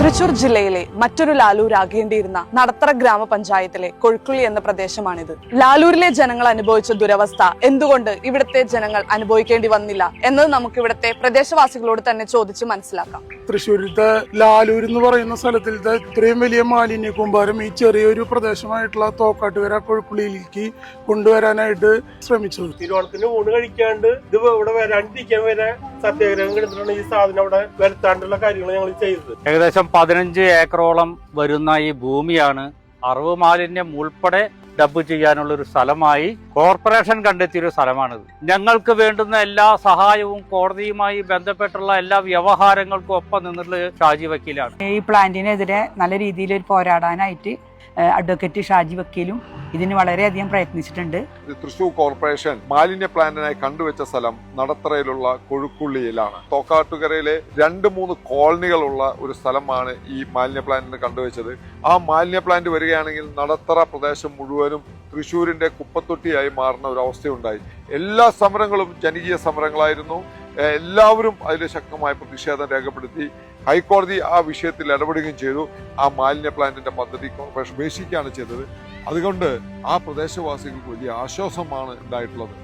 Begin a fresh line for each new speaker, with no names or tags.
തൃശൂർ ജില്ലയിലെ മറ്റൊരു ലാലൂരാകേണ്ടിയിരുന്ന നടത്തറ ഗ്രാമപഞ്ചായത്തിലെ കൊഴുക്കുള്ളി എന്ന പ്രദേശമാണിത്. ലാലൂരിലെ ജനങ്ങൾ അനുഭവിച്ച ദുരവസ്ഥ എന്തുകൊണ്ട് ഇവിടുത്തെ ജനങ്ങൾ അനുഭവിക്കേണ്ടി വന്നില്ല എന്നത് നമുക്ക് ഇവിടുത്തെ പ്രദേശവാസികളോട് തന്നെ ചോദിച്ച് മനസ്സിലാക്കാം.
തൃശ്ശൂരിലത്തെ ലാലൂർ എന്ന് പറയുന്ന സ്ഥലത്തിലത്തെ ഇത്രയും വലിയ മാലിന്യ കൂമ്പാരം ഈ ചെറിയൊരു പ്രദേശമായിട്ടുള്ള തോക്കാട്ടുകര കൊഴുക്കുള്ളിയിലേക്ക് കൊണ്ടുവരാനായിട്ട് ശ്രമിച്ചു.
തിരുവോണത്തിന് ഊണ് കഴിക്കാണ്ട് ഇത് ഇവിടെ വരാണ്ടിരിക്കാൻ വരെ സത്യാഗ്രഹം കിടന്നിട്ടാണ് ഈ സാധനം അവിടെ വരുത്താണ്ടുള്ള കാര്യങ്ങൾ ഞങ്ങൾ ചെയ്തത്.
ഏകദേശം 15 ഏക്കറോളം വരുന്ന ഈ ഭൂമിയാണ് അറിവ് മാലിന്യം ഉൾപ്പെടെ ഡബ് ചെയ്യാനുള്ള ഒരു സ്ഥലമായി കോർപ്പറേഷൻ കണ്ടെത്തിയൊരു സ്ഥലമാണിത്. ഞങ്ങൾക്ക് വേണ്ടുന്ന എല്ലാ സഹായവും കോടതിയുമായി ബന്ധപ്പെട്ടുള്ള എല്ലാ വ്യവഹാരങ്ങൾക്കും ഒപ്പം നിന്നുള്ള ഷാജി വക്കീലാണ്.
ഈ പ്ലാന്റിനെതിരെ നല്ല രീതിയിൽ പോരാടാനായിട്ട് അഡ്വക്കേറ്റ് ഷാജി വക്കീലും ഇതിന് വളരെയധികം പ്രയത്നിച്ചിട്ടുണ്ട്.
തൃശൂർ കോർപ്പറേഷൻ മാലിന്യ പ്ലാന്റിനായി കണ്ടുവച്ച സ്ഥലം നടത്തറയിലുള്ള കൊഴുക്കുള്ളിയിലാണ്. തോക്കാട്ടുകരയിലെ 2-3 കോളനികളുള്ള ഒരു സ്ഥലമാണ് ഈ മാലിന്യ പ്ലാന്റിന് കണ്ടുവച്ചത്. ആ മാലിന്യ പ്ലാന്റ് വരികയാണെങ്കിൽ നടത്തറ പ്രദേശം മുഴുവനും തൃശ്ശൂരിന്റെ കുപ്പത്തൊട്ടിയായി മാറുന്ന ഒരു അവസ്ഥയുണ്ടായി. എല്ലാ സമരങ്ങളും ജനകീയ സമരങ്ങളായിരുന്നു. എല്ലാവരും അതിൽ ശക്തമായ പ്രതിഷേധം രേഖപ്പെടുത്തി. ഹൈക്കോടതി ആ വിഷയത്തിൽ ഇടപെടുകയും ചെയ്തു. ആ മാലിന്യ പ്ലാന്റിന്റെ പദ്ധതി കോർപ്പറേഷൻ ഉപേക്ഷിക്കുകയാണ് ചെയ്തത്. അതുകൊണ്ട് ആ പ്രദേശവാസികൾക്ക് വലിയ ആശ്വാസമാണ് ഉണ്ടായിട്ടുള്ളത്.